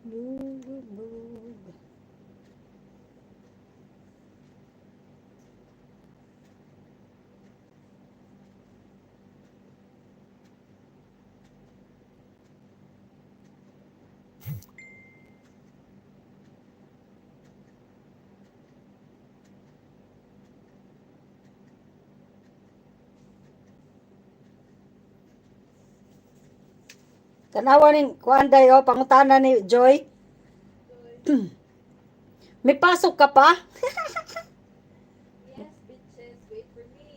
Lulubog. Tanawa ning kuan dayo pangutana ni Joy. May pasok ka pa? Yes, bitches, wait for me.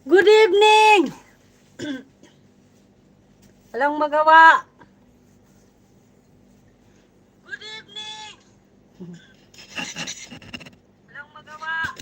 Good evening! Walang magawa. Good evening! Walang magawa.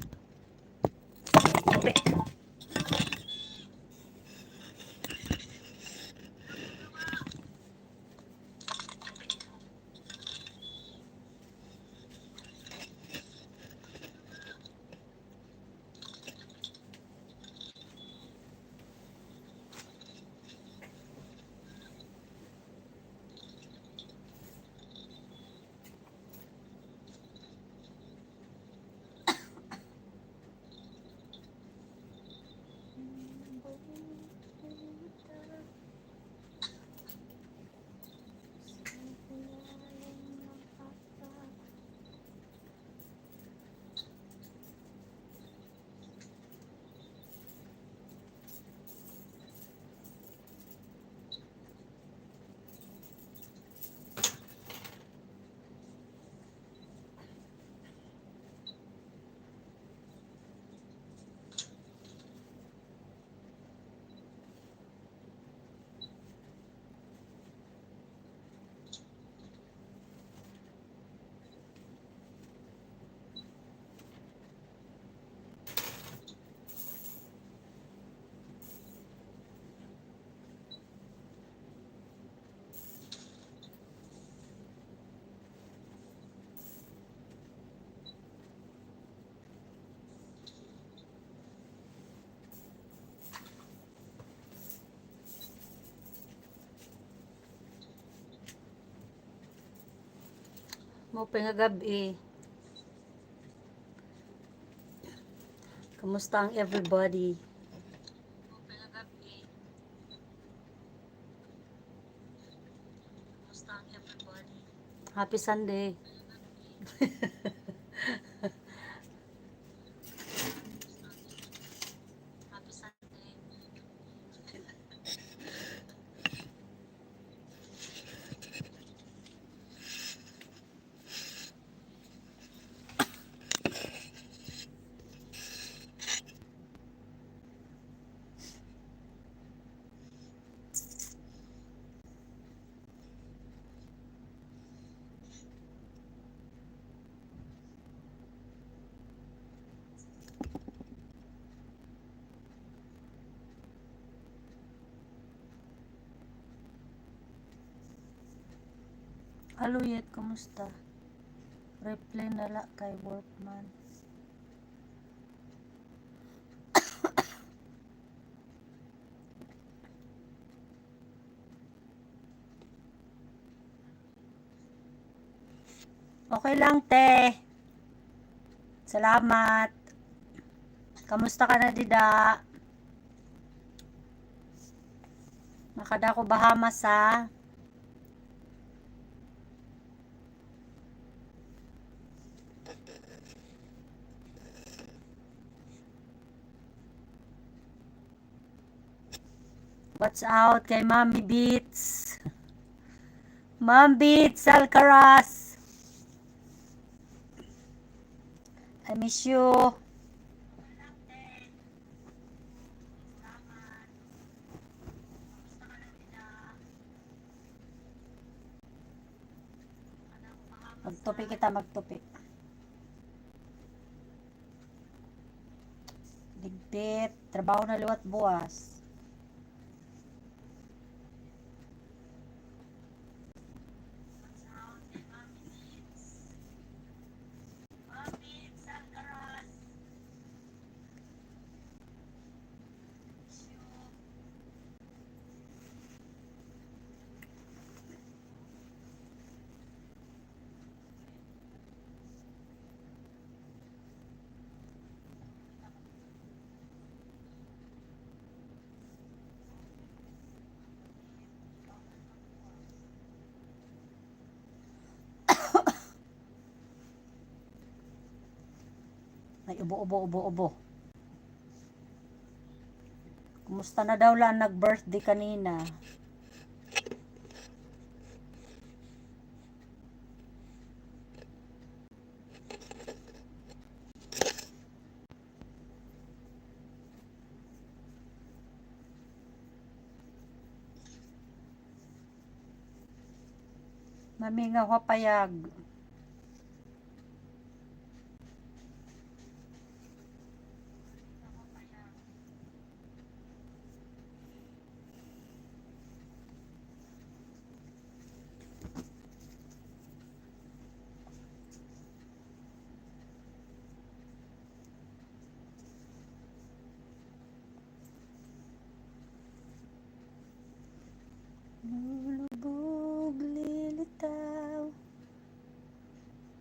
Mo pa nga gabi. Kamusta ang everybody? Happy Sunday. Aluyet, kumusta? Reply nala kay Workman. Okay lang, te. Salamat. Kamusta ka na, dida? Nakadako Bahamas, ha? Watch out kay Mommy Beats. Mom Beats Alcaraz. I miss you. Magtupi kita, magtupi. Ligpit, trabaho na liwat buwas. Ay, ubo. Kumusta na daw lang nag-birthday kanina? Mami nga wapayag. Lulubog, lilitaw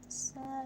sa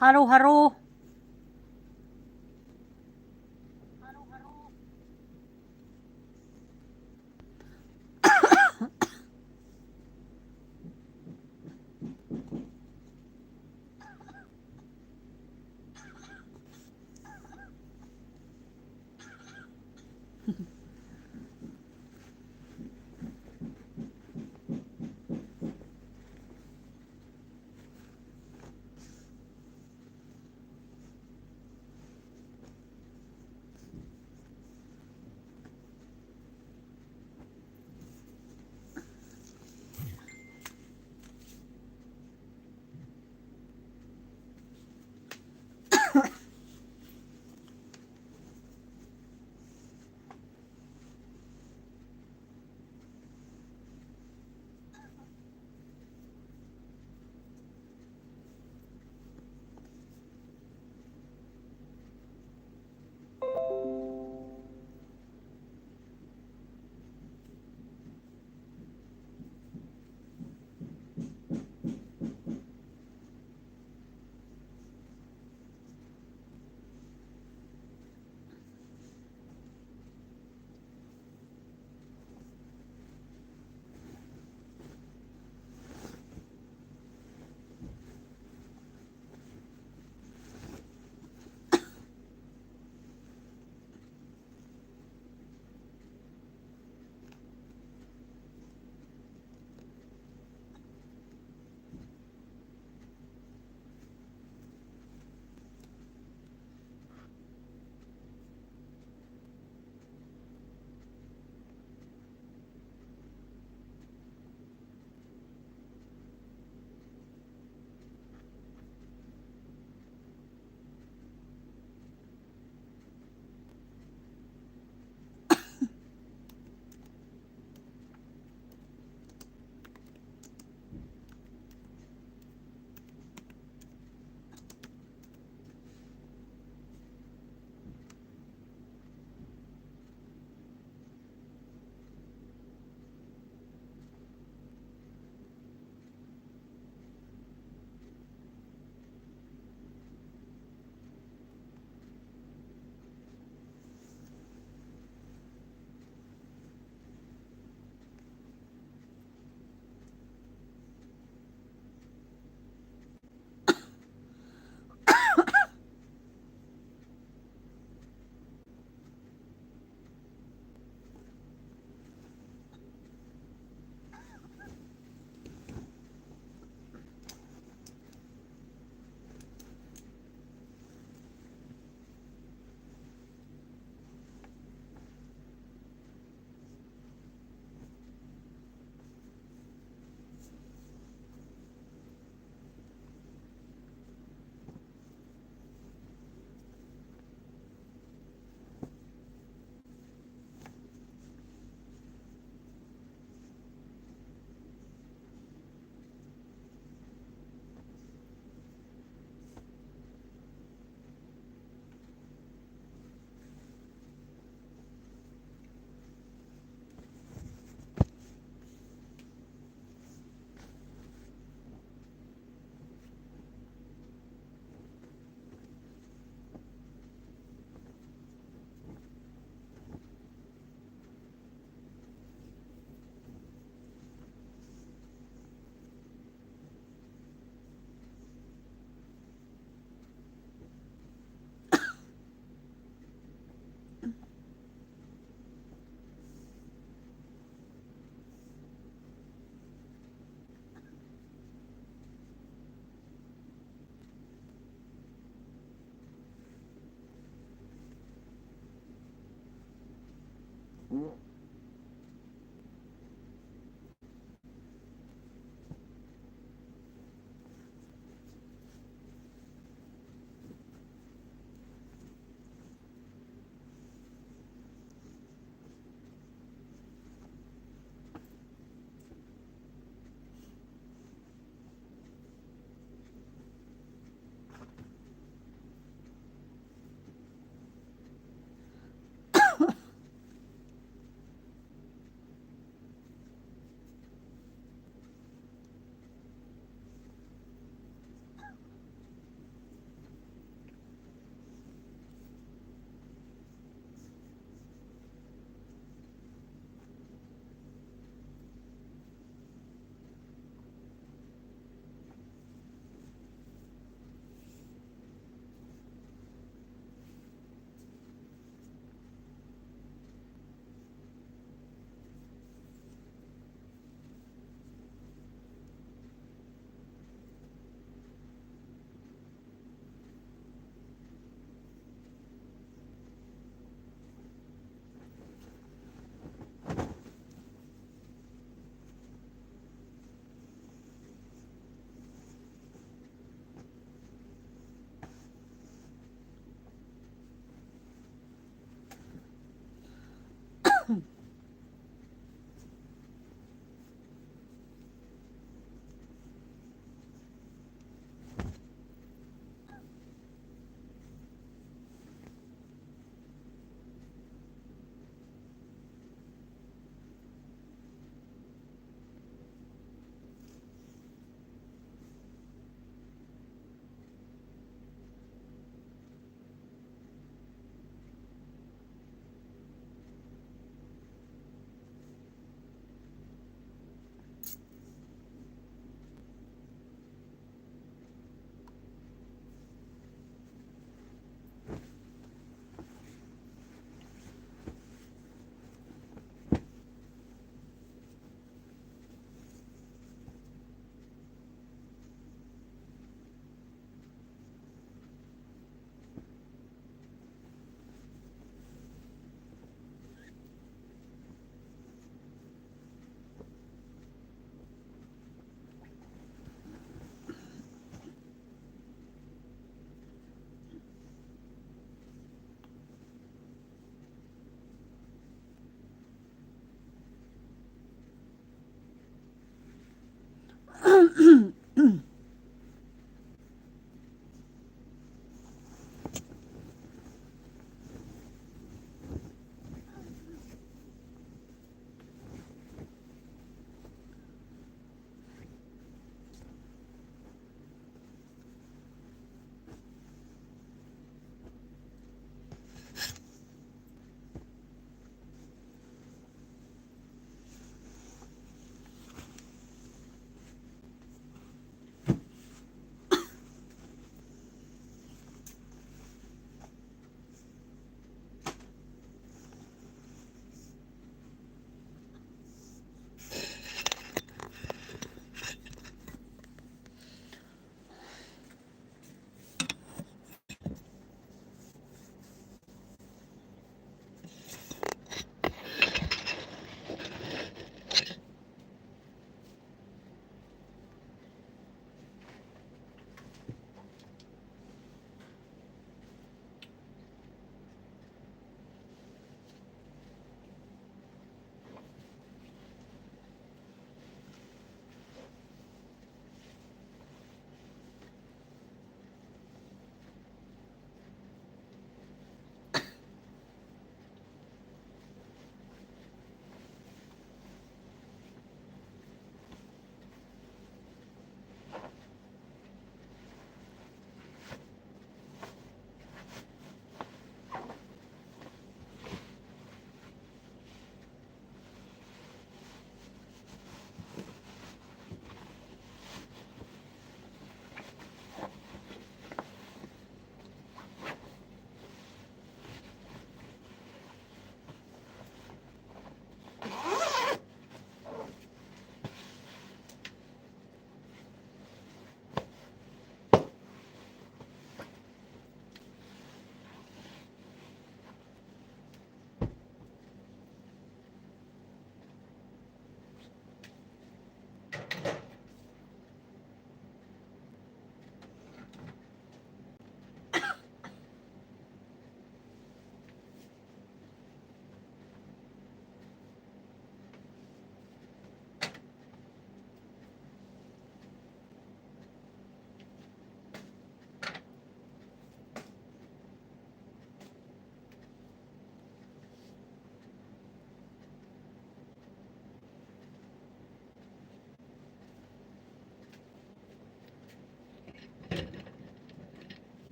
Haru-haru.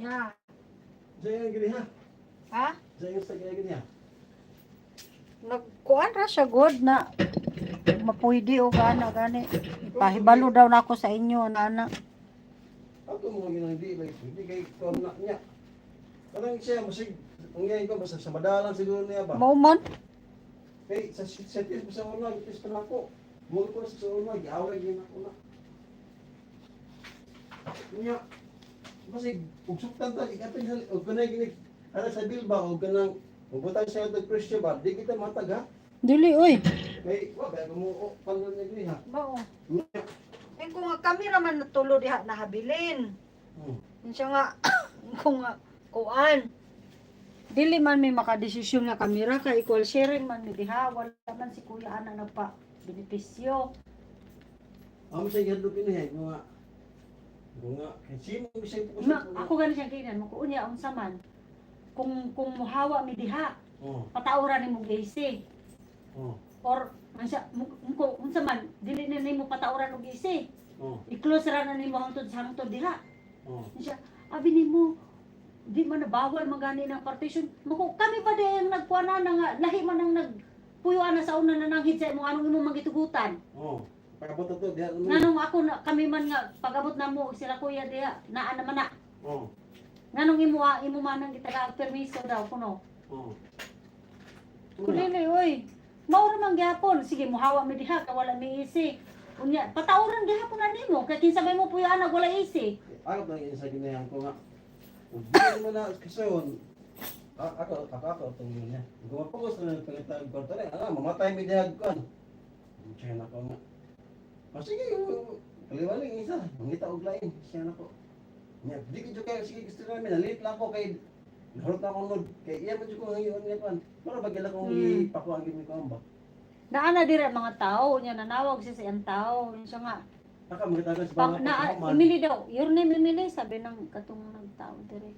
Ya. Diyan gini ha. Ha? Diyan sa gini ha. Nagkuan ra siya god na mapuydi o gana gani. Pahibalo daw na ako sa inyo nana. Ako mo ginang di kay kon na niya. Kanang siya musig ang yayin ko basta sa madalan siguro niya ba. Mao man. Kay sa tis sa una tis pa nako. Mo ko sa una giaway gyud ako na. Niya. Masig ugsuktan ta ikapin sa og kanay gini ana sa Bilbao og kanang ubutang siya og presyo ba di kita matag ha. Dili oy. Kay wa ba mo pangol ni gini ha. Mao. Niya. Eh kung nga kamera man natulo diha nahabilin. Siya nga kung nga kuan. Dili man may makadesisyon nga kamera kay equal sharing man mi diha wala man si kuya ana nagpa benepisyo. Amo sa gadlo kini mga kay sino bisay po Ako gani siya kinan mo unya unsa man. Kung muhawa mi diha Oh. patauran nimo GC Oh. or unsa man dili na nimo patauran og GC. Oh. I-close ra na nimo hangtod diha. Oh. Siya, abi nimo, di man nabawal magani ng partition. Mako kami pa din ang nagkuana na nga, lahi man ang nagpuyuan na sa una na nanghid sa imo anong imo magitugutan. Oh. Pagabot to diha. Nganong ako na kami man nga pagabot na mo sila kuya diha, naa naman na. Oh. Nganong imo man ang gitaga permiso daw kuno. Oh. Kulili oy. Mao ra man gyapon, sige muhawa mi diha ka wala mi isi. Unya patawran gyapon na nimo kay kinsa may mo puyuan na wala isi. Ako lang sa ginayan ko nga. Hindi mo na kason. Ako itong yun niya. Gumapagos na ng pangitag kwarto rin. Mamatay mi diha kan. Siya na ko nga. Sige, kaliwaling isa. Mangita og lain. Siya na ko. Nya, di ko kayo sige gusto namin. Nalit lang ko kay nahurot na akong nod. Kay iya mo ko ngayon niya kan. Para bagila kong ipakuha ang gini ko ba. Naana dira mga tao nya nanawag siya sa iyang tao. Siya nga Baka magitagan sa pang mga na pagkaman. imili daw. Your name imili sabi ng katong nagtao dire.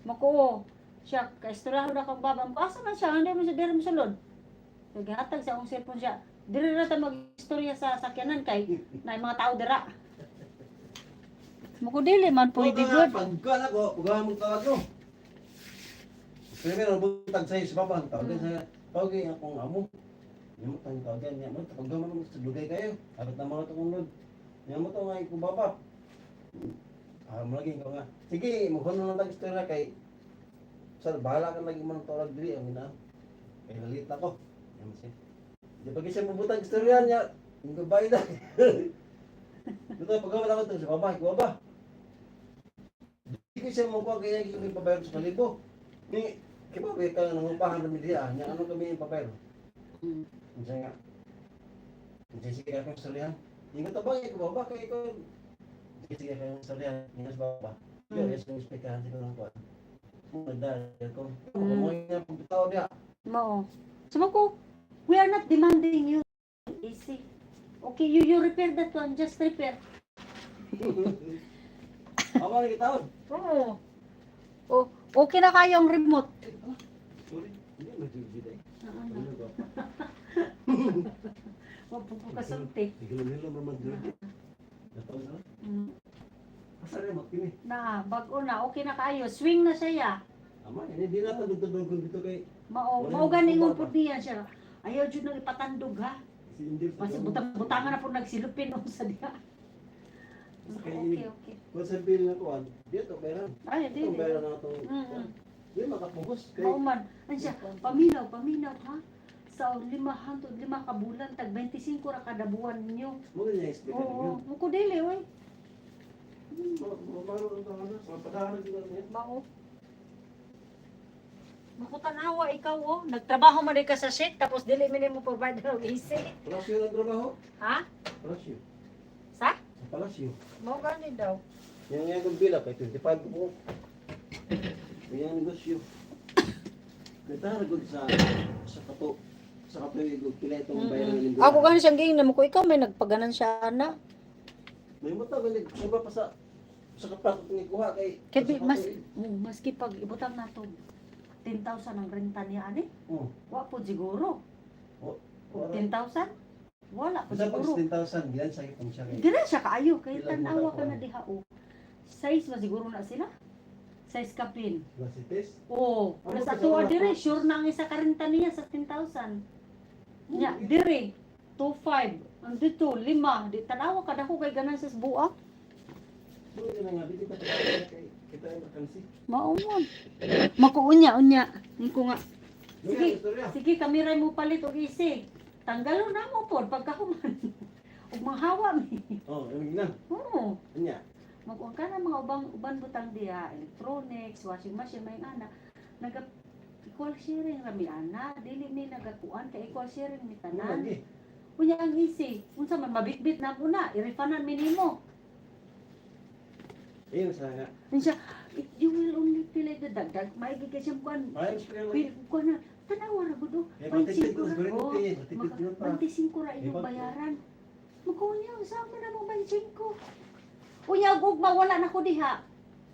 Mako siya kaistoryaho na kang baba. Asa man siya hindi mo siya dire mosulod. Naghatag sa akong cellphone siya. Dire ra ta magistorya sa sakyanan kay na mga tao dira. Mako dili man pwede good. Pagkan ako, pagkan mo tawag ko. Primero butag sa sa baba, tawagan sa tawagin akong amo. Yung tang tawagan niya mo, pagkan mo sa lugay kayo. Abot na mo to kung lod. Niya mo to nga ko baba. Lagi ko nga. Sige, mo kono lang istorya kay sa bahala ka lagi man tawag diri ang ina. Kay nalit ako. Yan siya. Di pag siya mabutag istorya niya, yung gabay na. Dito pagkawan ako to sa baba, ko baba. Di ko siya makuha kaya yung ipabayar sa kalibo. Ni, kiba ba ka nangupahan na media? Nya ano kami yung pabayar? Kasi nga. Kasi sige ka istorya. Ingat ba ko baba kay ko. Sige ka istorya, ingat baba. Yo, yes, yung speaker ko lang ko. Nagdal ko. Mo yung pagtaw niya. Mao. Sabi ko, we are not demanding you easy. Okay, you repair that one, just repair. Ako na kitawad. Oo. Oh, okay na kayong remote. Sorry. Hindi magigid ay. Ano ba? Magpupukasulti. Nilo mamadurdi. Dapat na. Asa rin makini. Na, bago na, okay na kayo. Swing na siya ya. Ama, hindi na tadug-tadug dito kay Mao ganing po niya siya. Ayaw jud nang ipatandog ha. si Indir. Kasi butang-butangan na po nagsilupin o sa diha. Okay. Kung sa bill na kuan, dito meron. Ay, di. Ito meron na itong... Mm. Hindi makapugos. Mauman. Ano siya? Paminaw ha. Sa 5 ka bulan, tag 25 ra kada buwan ninyo. Muna niya explain Oo, ninyo. muko dili oy. Mamaro ang tawag na. Sa padahan din niya. Mao. Makutanawa ikaw oh. Nagtrabaho man ka sa sheet tapos dili mi mo provide og AC. Palasyo ng trabaho? Ha? Palasyo. Sa? Sa palasyo. Mao gani daw. Yang nga kong pila kay 25 po. Yang negosyo. Kita ragod sa kato. Sa kato yung pila itong bayaran ng Ako gani siyang giingnan mo ko ikaw may nagpaganan siya na. May mata galing. Suba pa sa kapato ni kuha kay... Kaya maski pag ibutang nato 10,000 ang renta niya ani. Oo. Wa po siguro. Oh. 10,000? Wala po Basta pag siguro. 10,000, gilan sa itong siya kay... Dira siya kaayo kay Ilang tanawa buta ka ko, na diha o. Size ba siguro na sila? sa iskapin. Nasitis. Oo, Ano sa ka tuwa sa- dire, sure na ang isa karinta niya sa 10,000. Nya, dire, 2,500. Ang dito, 5. Di tanawa ka dako kay ganan sa buak. Buti na nga, dito pa tayo kay kita ay makansi. Maumon. Makuunya-unya. Ko nga. Sige, Sige, istorya. sige, kamiray mo palit og isi. Tanggalo na mo pod pagkahuman. Ug manghawa mi. Oh, yung ginan. Oo. Anya. Mag-on ka na mga uban butang diha, electronics, washing machine, may ana. Naga equal sharing rami ana, dili ni nagakuan kay equal sharing ni tanan. Lagi. Unya ang isi, unsa man mabitbit na una, i-refundan mi nimo. Ayun sa nga. Unya, you will only pay like the dagdag, maigi kay siyang kuan. Ayun sa nga. Pil ko na, tanawa ra gud. Eh, matipid ko, 25 siguro ra. yung Oh, pay, matipid yun pa. 25 ra inyong Iba- bayaran. Magkunya, sa akin na mo 25. Unya, ugma, wala na ko diha.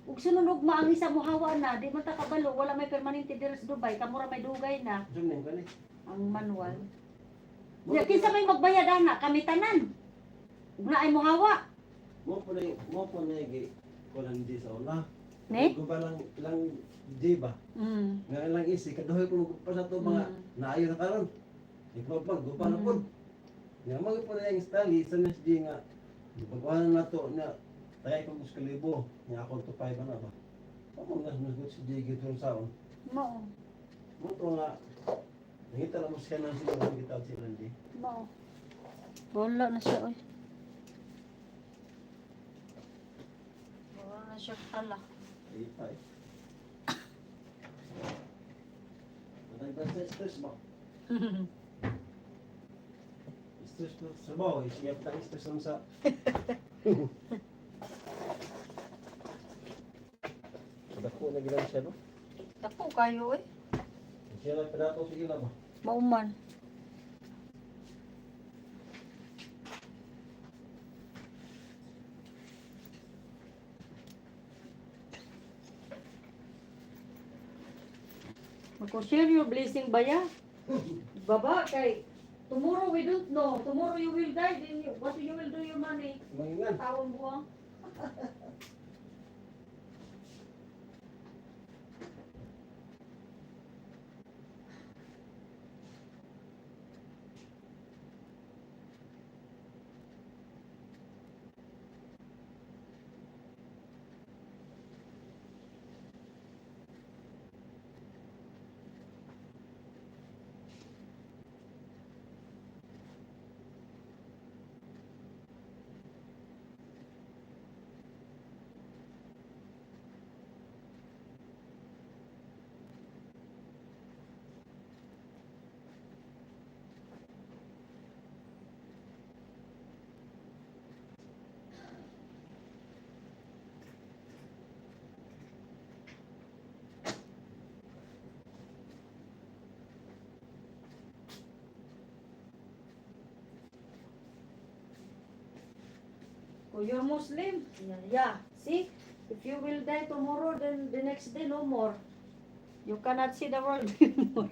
Ug sunod ugma ang isa mo hawa na, di man ta kabalo, wala may permanente diri sa Dubai, kamura may dugay na Zoom nang gani. ang manual. Ya, kinsa may magbayad ana, kami tanan. Ug naay mo hawa, Mo po na gi ko lang di sa una. ne? Ko ba lang di ba? Nga lang isi kaduhay ko pa sa to mga naayo na karon. Ikaw pa gupa na pod. Nga mo po na yung stali sa di nga. Pagkuhan na to na tayo kung gusto libo. Nga ako to 5 na ba? Ako nga nasugot si Jiggy itong saon. Mao, Mo to nga. Nangita na mo siya ng siguro kita si Randy. mao. Wala na siya oy. Wala na siya hala. Ay pa eh. Matagdan sa stress mo. Stress mo sa bawo. Isiyap na stress mo sa... Dako na gilang siya, no? Dako kayo oy. Siya lang pinato sige na ba? Mauman. Mag-share your blessing ba ya? Baba kay tomorrow we don't know. Tomorrow you will die. Then what you will do your money? Mangingan. Tawon buwang. Oh, you're Muslim? Yeah. See? If you will die tomorrow, then the next day no more. You cannot see the world anymore.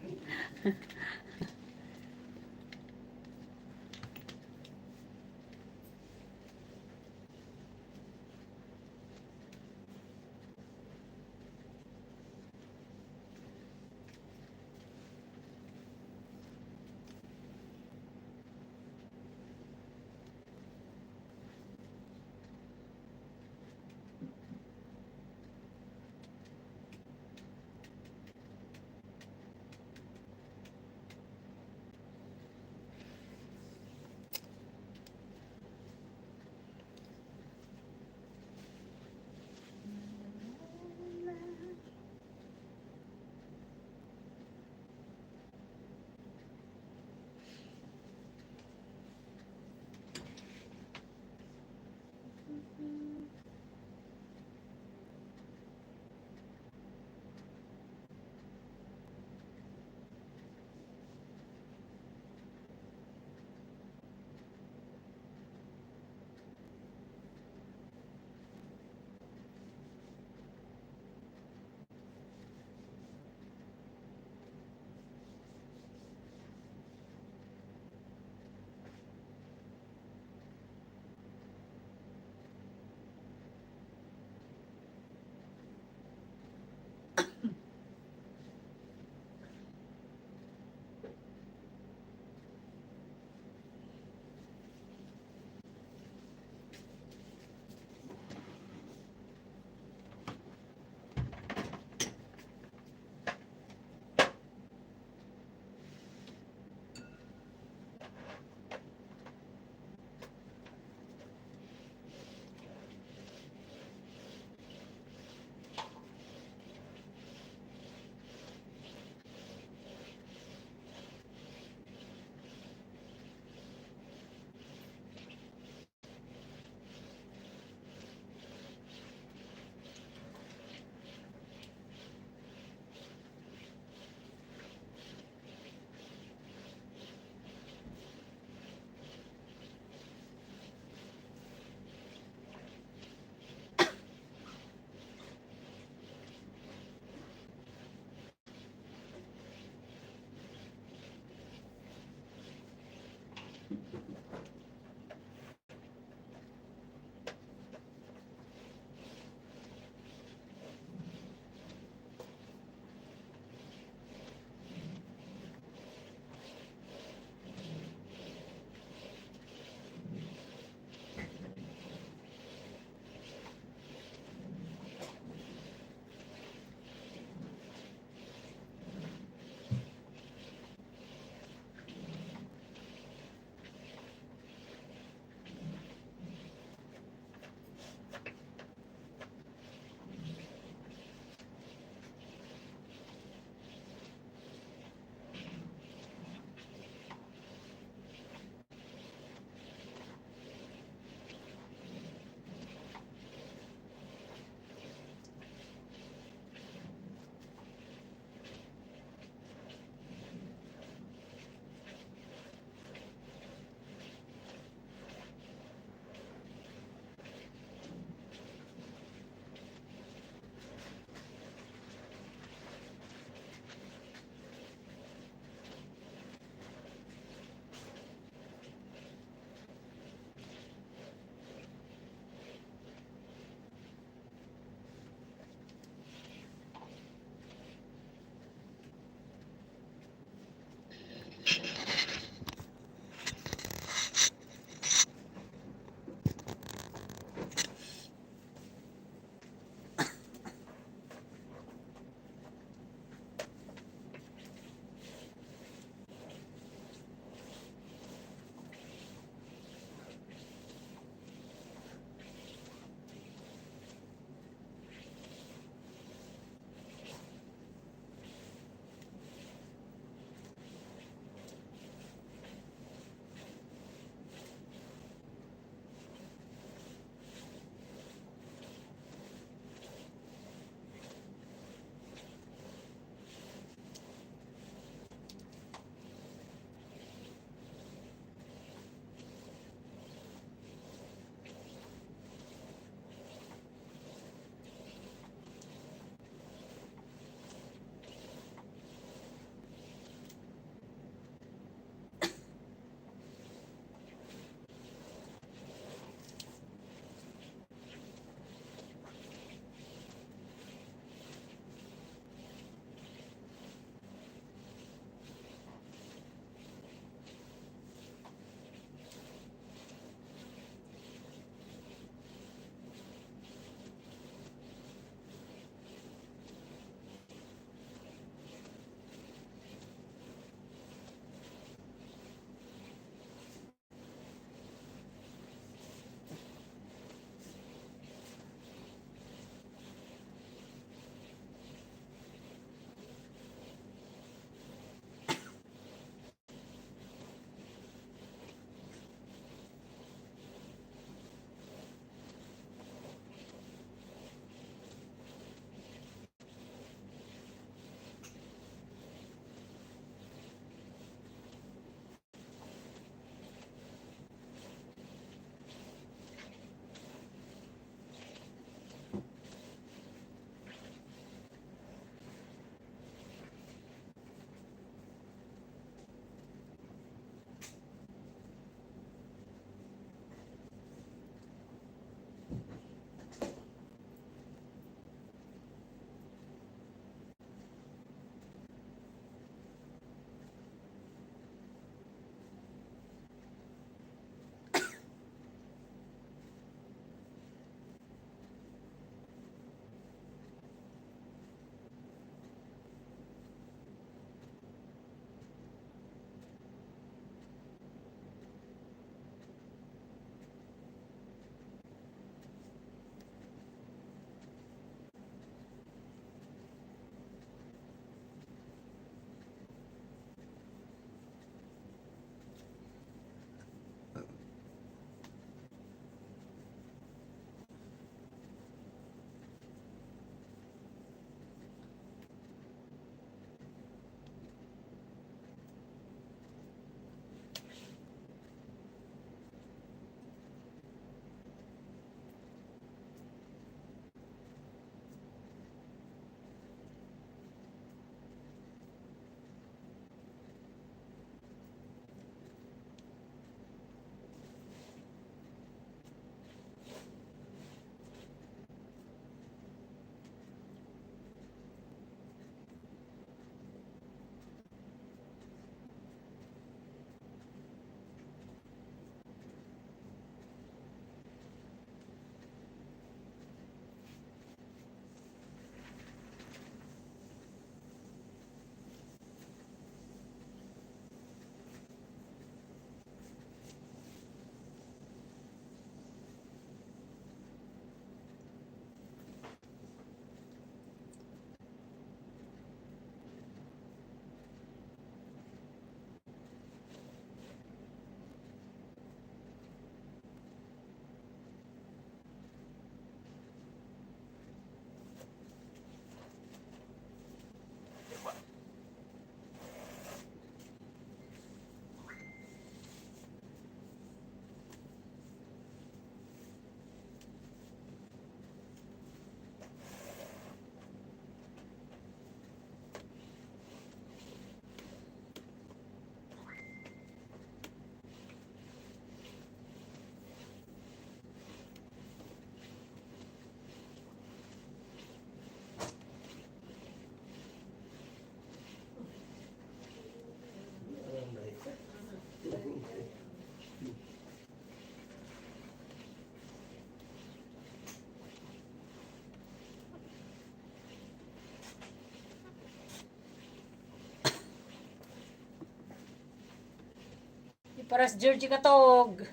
Para sa Georgie katog.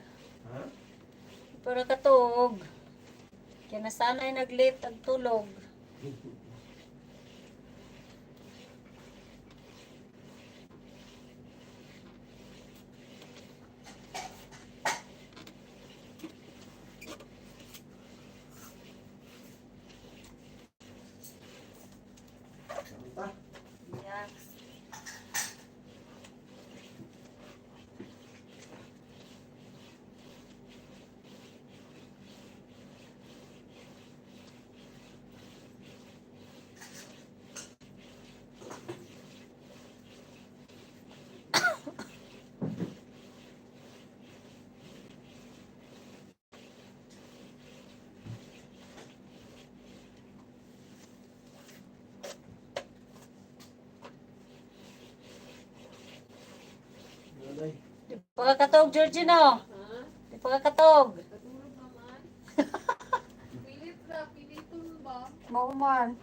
Ha? Para katog. Kaya nasanay nag-late ang tulog. Kamita. Yan. Nanay. Di pa ka katog, Georgie, no? Ha? Di pa ka katog. Katulog naman. Pilit na, piliton ba? Mauman.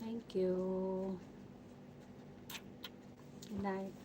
Thank you. Good night.